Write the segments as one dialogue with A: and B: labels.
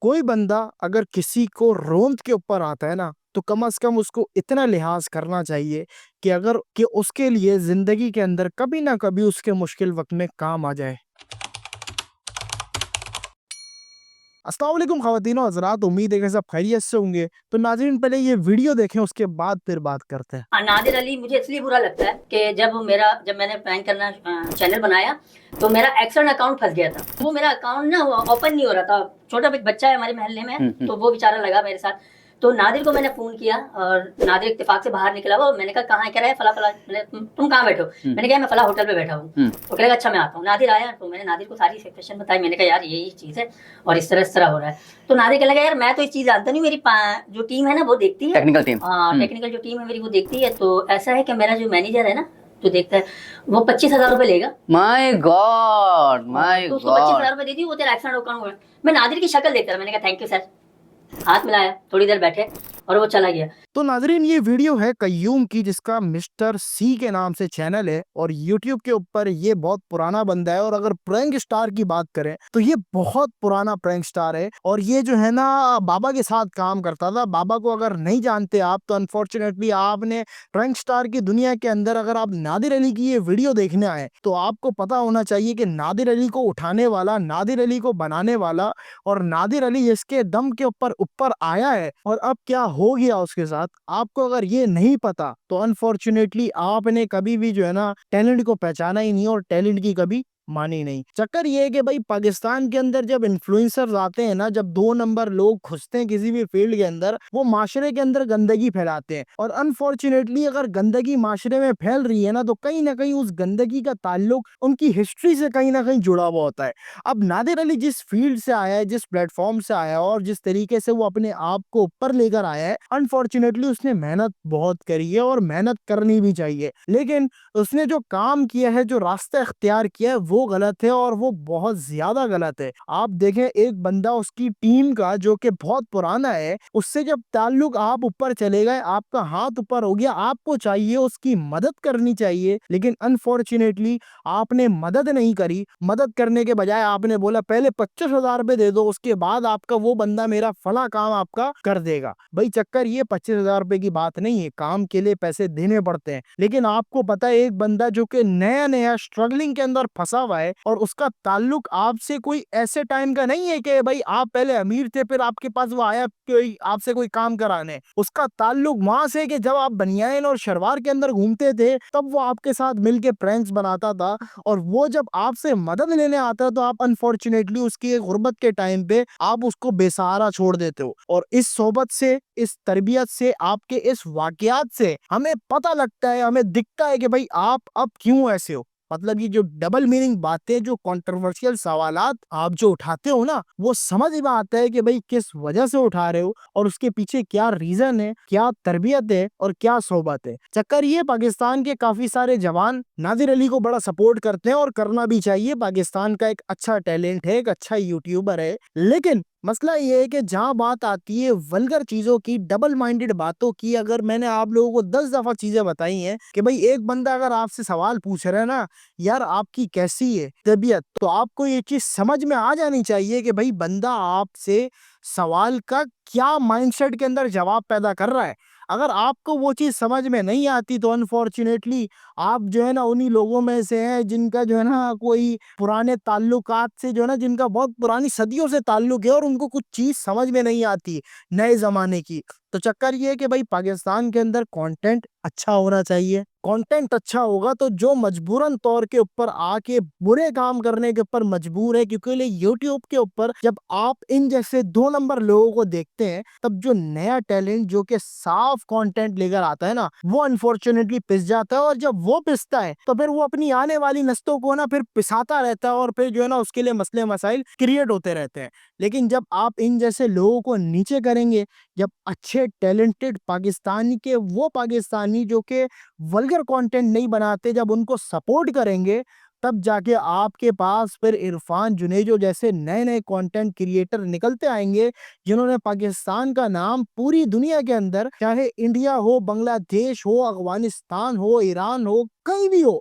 A: کوئی بندہ اگر کسی کو روند کے اوپر آتا ہے نا تو کم از کم اس کو اتنا لحاظ کرنا چاہیے کہ اگر کہ اس کے لیے زندگی کے اندر کبھی نہ کبھی اس کے مشکل وقت میں کام آ جائے۔ السلام علیکم خواتین و حضرات، امید ہے کہ سب خیریت سے ہوں گے۔ تو ناظرین پہلے یہ ویڈیو دیکھیں، اس کے بعد پھر بات کرتے ہیں۔
B: نادر علی مجھے اس لیے برا لگتا ہے کہ جب میں نے پرینک کرنا چینل بنایا تو میرا ایکسٹرنل اکاؤنٹ پھنس گیا تھا۔ وہ میرا اکاؤنٹ نا اوپن نہیں ہو رہا تھا۔ چھوٹا بچہ ہے ہمارے محلے میں، تو وہ بیچارہ لگا میرے ساتھ۔ تو نادر کو میں نے فون کیا اور نادر اتفاق سے باہر نکلا ہوا۔ میں نے کہا کہاں کہہ رہا ہے فلاں فلاں، تم کہاں بیٹھو؟ میں نے کہا میں فلاں ہوٹل پہ بیٹھا ہوں۔ تو کہہ رہا اچھا میں آتا ہوں۔ نادر آیا تو میں نے نادر کو ساری سچویشن بتائی۔ میں نے کہا یار یہی چیز ہے اور اس طرح ہو رہا ہے۔ تو نادر کہنے لگا یار میں تو اس چیز جانتا نہیں، میری جو ٹیم ہے نا وہ دیکھتی ہے، ٹیکنیکل جو ٹیم ہے میری وہ دیکھتی ہے۔ تو ایسا ہے کہ میرا جو مینیجر ہے نا تو دیکھتا ہے، وہ 25,000 روپے لے گا۔
C: مائی گاڈ مائی
B: تو اس کو
C: گاڈ
B: 25,000 روپے دے دی، وہ تیرا ایکسٹرا اکاؤنٹ ہوا۔ میں نادر کی شکل دیکھتا رہا، میں نے کہا تھینک یو سر، ہاتھ ملایا، تھوڑی دیر بیٹھے اور وہ چلا گیا۔
A: تو ناظرین یہ ویڈیو ہے قیوم کی، جس کا مسٹر سی کے نام سے چینل ہے اور یوٹیوب کے اوپر یہ بہت پرانا بندہ ہے۔ اور اگر پرینک سٹار کی بات کریں تو یہ بہت پرانا پرینک سٹار ہے، اور یہ جو ہے نا بابا کے ساتھ کام کرتا تھا۔ بابا کو اگر نہیں جانتے آپ تو انفارچونیٹلی آپ نے پرینک سٹار کی دنیا کے اندر اگر آپ نادر علی کی یہ ویڈیو دیکھنے آئے تو آپ کو پتا ہونا چاہیے کہ نادر علی کو اٹھانے والا، نادر علی کو بنانے والا، اور نادر علی جس کے دم کے اوپر آیا ہے اور اب کیا ہو گیا اس کے ساتھ، آپ کو اگر یہ نہیں پتا تو انفارچونیٹلی آپ نے کبھی بھی جو ہے نا ٹیلنٹ کو پہچانا ہی نہیں اور ٹیلنٹ کی کبھی مانی نہیں۔ چکر یہ ہے کہ بھائی پاکستان کے اندر جب انفلوئنسرز آتے ہیں نا، جب 2 نمبر لوگ گھستے ہیں کسی بھی فیلڈ کے اندر، وہ معاشرے کے اندر گندگی پھیلاتے ہیں، اور انفارچونیٹلی اگر گندگی معاشرے میں پھیل رہی ہے نا تو کہیں نہ کہیں اس گندگی کا تعلق ان کی ہسٹری سے کہیں نہ کہیں جڑا ہوا ہوتا ہے۔ اب نادر علی جس فیلڈ سے آیا ہے، جس پلیٹ فارم سے آیا ہے اور جس طریقے سے وہ اپنے آپ کو اوپر لے کر آیا ہے، انفارچونیٹلی اس نے محنت بہت کری ہے اور محنت کرنی بھی چاہیے، لیکن اس نے جو کام کیا ہے، جو راستہ اختیار کیا ہے، وہ غلط ہے اور وہ بہت زیادہ غلط ہے۔ آپ دیکھیں ایک بندہ اس کی ٹیم کا جو کہ بہت پرانا ہے، اس سے جب تعلق آپ اوپر چلے گئے، آپ کا ہاتھ اوپر ہو گیا، آپ کو چاہیے اس کی مدد کرنی چاہیے، لیکن انفارچونیٹلی آپ نے مدد نہیں کری۔ مدد کرنے کے بجائے آپ نے بولا پہلے 25,000 روپے دے دو، اس کے بعد آپ کا وہ بندہ میرا فلاں کام آپ کا کر دے گا۔ بھائی چکر یہ 25,000 روپے کی بات نہیں ہے، کام کے لیے پیسے دینے پڑتے ہیں، لیکن آپ کو پتا ہے ایک بندہ جو کہ نیا اسٹرگلنگ کے اندر پھنسا ہوا ہے اور اس کا تعلق آپ سے کوئی ایسے ٹائم کا نہیں ہے کہ بھائی آپ پہلے امیر تھے پھر آپ کے پاس وہ آیا کوئی آپ سے کوئی کام کرانے، اس کا تعلق وہاں سے کہ جب آپ بنیان اور شلوار کے اندر گھومتے تھے تب وہ آپ کے ساتھ مل کے پرینکس بناتا تھا، اور وہ جب آپ سے مدد لینے آتا تو آپ انفارچونیٹلی اس کی غربت کے ٹائم پہ آپ اس کو بے سہارا چھوڑ دیتے ہو۔ اور اس صحبت سے، اس تربیت سے، آپ کے اس واقعات سے ہمیں پتہ لگتا ہے، ہمیں دکھتا ہے کہ بھائی آپ اب کیوں ایسے ہو۔ مطلب یہ جو ڈبل میننگ باتیں، جو کنٹروورشل سوالات آپ جو اٹھاتے ہو نا، وہ سمجھ میں آتا ہے کہ بھئی کس وجہ سے اٹھا رہے ہو اور اس کے پیچھے کیا ریزن ہے، کیا تربیت ہے اور کیا صحبت ہے۔ چکر یہ پاکستان کے کافی سارے جوان نادر علی کو بڑا سپورٹ کرتے ہیں اور کرنا بھی چاہیے، پاکستان کا ایک اچھا ٹیلنٹ ہے، ایک اچھا یوٹیوبر ہے، لیکن مسئلہ یہ ہے کہ جہاں بات آتی ہے ولگر چیزوں کی، ڈبل مائنڈڈ باتوں کی، اگر میں نے آپ لوگوں کو 10 دفعہ چیزیں بتائی ہیں کہ بھئی ایک بندہ اگر آپ سے سوال پوچھ رہا ہے نا، یار آپ کی کیسی ہے طبیعت، تو آپ کو یہ چیز سمجھ میں آ جانی چاہیے کہ بھئی بندہ آپ سے سوال کا کیا مائنڈ سیٹ کے اندر جواب پیدا کر رہا ہے۔ اگر آپ کو وہ چیز سمجھ میں نہیں آتی تو انفارچونیٹلی آپ جو ہے نا انہی لوگوں میں سے ہیں جن کا جو ہے نا کوئی پرانے تعلقات سے جو ہے نا، جن کا بہت پرانی صدیوں سے تعلق ہے اور ان کو کچھ چیز سمجھ میں نہیں آتی نئے زمانے کی۔ تو چکر یہ ہے کہ بھائی پاکستان کے اندر کنٹینٹ اچھا ہونا چاہیے، کنٹینٹ اچھا ہوگا تو جو مجبوراً طور کے اوپر آ کے برے کام کرنے کے اوپر مجبور ہے، کیونکہ یوٹیوب کے اوپر جب آپ ان جیسے 2 نمبر لوگوں کو دیکھتے ہیں تب جو نیا ٹیلنٹ جو کہ صاف کنٹینٹ لے کر آتا ہے نا، وہ انفارچونیٹلی پس جاتا ہے، اور جب وہ پستا ہے تو پھر وہ اپنی آنے والی نسلوں کو نا پھر پساتا رہتا ہے، اور پھر جو ہے نا اس کے لیے مسئلے مسائل کریٹ ہوتے رہتے ہیں۔ لیکن جب آپ ان جیسے لوگوں کو نیچے کریں گے، جب اچھے ٹیلنٹڈ پاکستانی کے وہ پاکستانی جو کہ ولگر کنٹینٹ نہیں بناتے، جب ان کو سپورٹ کریں گے، تب جا کے آپ کے پاس پھر عرفان جنیجو جیسے نئے نئے کنٹینٹ کریٹر نکلتے آئیں گے، جنہوں نے پاکستان کا نام پوری دنیا کے اندر، چاہے انڈیا ہو، بنگلہ دیش ہو، افغانستان ہو، ایران ہو، کہیں بھی ہو،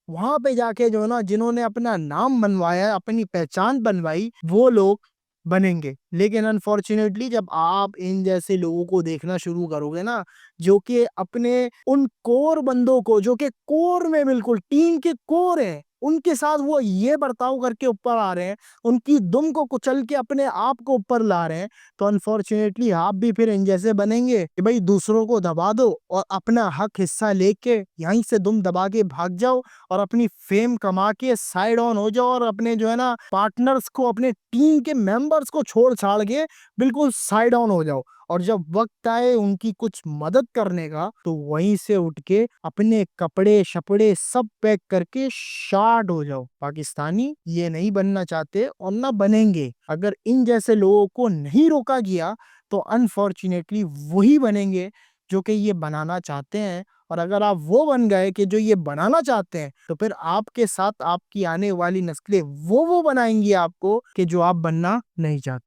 A: وہاں پہ جا کے جو ہے نا جنہوں نے اپنا نام بنوایا، اپنی پہچان بنوائی، وہ لوگ بنیں گے. لیکن انفارچونیٹلی جب آپ ان جیسے لوگوں کو دیکھنا شروع کرو گے نا، جو کہ اپنے ان کور بندوں کو، جو کہ کور میں بالکل ٹیم کے کور ہیں، ان کے ساتھ وہ یہ برتاؤ کر کے اوپر آ رہے ہیں، ان کی دم کو کچل کے اپنے آپ کو اوپر لا رہے ہیں، تو انفارچونیٹلی آپ بھی پھر ان جیسے بنیں گے کہ بھائی دوسروں کو دبا دو اور اپنا حق حصہ لے کے یہیں سے دم دبا کے بھاگ جاؤ اور اپنی فیم کما کے سائیڈ آن ہو جاؤ، اور اپنے جو ہے نا پارٹنرز کو، اپنے ٹیم کے ممبرز کو چھوڑ چھاڑ کے بالکل سائیڈ آن ہو جاؤ. اور جب وقت آئے ان کی کچھ مدد کرنے کا تو وہیں سے اٹھ کے اپنے کپڑے شپڑے سب پیک کر کے شارٹ ہو جاؤ. پاکستانی یہ نہیں بننا چاہتے اور نہ بنیں گے. اگر ان جیسے لوگوں کو نہیں روکا گیا تو انفارچونیٹلی وہی بنیں گے جو کہ یہ بنانا چاہتے ہیں. اور اگر آپ وہ بن گئے کہ جو یہ بنانا چاہتے ہیں تو پھر آپ کے ساتھ آپ کی آنے والی نسلیں وہ بنائیں گی آپ کو کہ جو آپ بننا نہیں چاہتے.